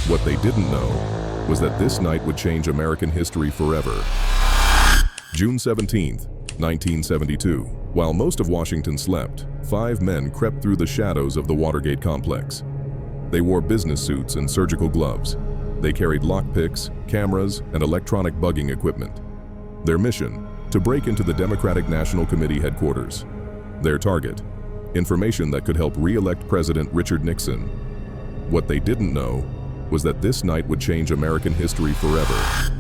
What they didn't know was that this night would change American history forever. June 17th, 1972. While most of Washington slept, 5 men crept through the shadows of the Watergate complex. They wore business suits and surgical gloves. They carried lockpicks, cameras, and electronic bugging equipment. Their mission: to break into the Democratic National Committee headquarters. Their target: information that could help re-elect President Richard Nixon. What they didn't know was that this night would change American history forever.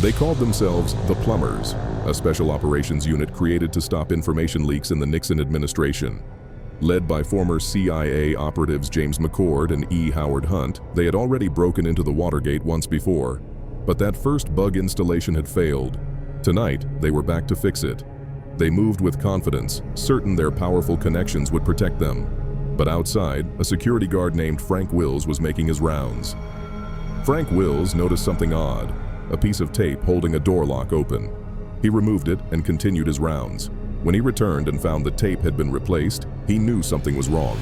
They called themselves the Plumbers, a special operations unit created to stop information leaks in the Nixon administration. Led by former CIA operatives James McCord and E. Howard Hunt, they had already broken into the Watergate once before, but that first bug installation had failed. Tonight, they were back to fix it. They moved with confidence, certain their powerful connections would protect them. But outside, a security guard named Frank Wills was making his rounds. Frank Wills noticed something odd: a piece of tape holding a door lock open. He removed it and continued his rounds. When he returned and found the tape had been replaced, he knew something was wrong.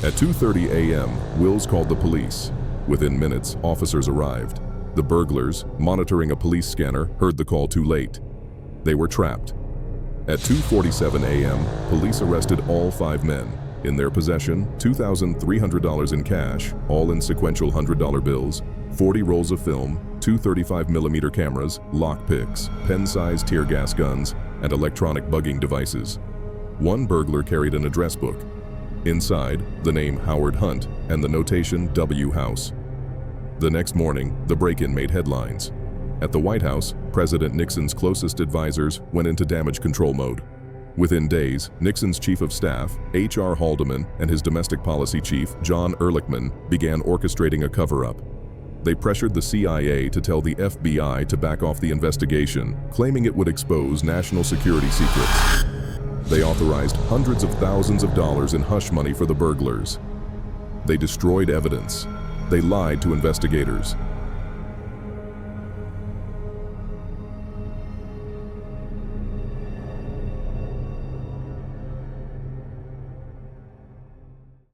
At 2:30 a.m., Wills called the police. Within minutes, officers arrived. The burglars, monitoring a police scanner, heard the call too late. They were trapped. At 2:47 a.m., police arrested all 5 men. In their possession, $2,300 in cash, all in sequential $100 bills, 40 rolls of film, 2 35mm cameras, lockpicks, pen-sized tear gas guns, and electronic bugging devices. One burglar carried an address book. Inside, the name Howard Hunt and the notation W House. The next morning, the break-in made headlines. At the White House, President Nixon's closest advisors went into damage control mode. Within days, Nixon's chief of staff, H.R. Haldeman, and his domestic policy chief, John Ehrlichman, began orchestrating a cover-up. They pressured the CIA to tell the FBI to back off the investigation, claiming it would expose national security secrets. They authorized hundreds of thousands of dollars in hush money for the burglars. They destroyed evidence. They lied to investigators.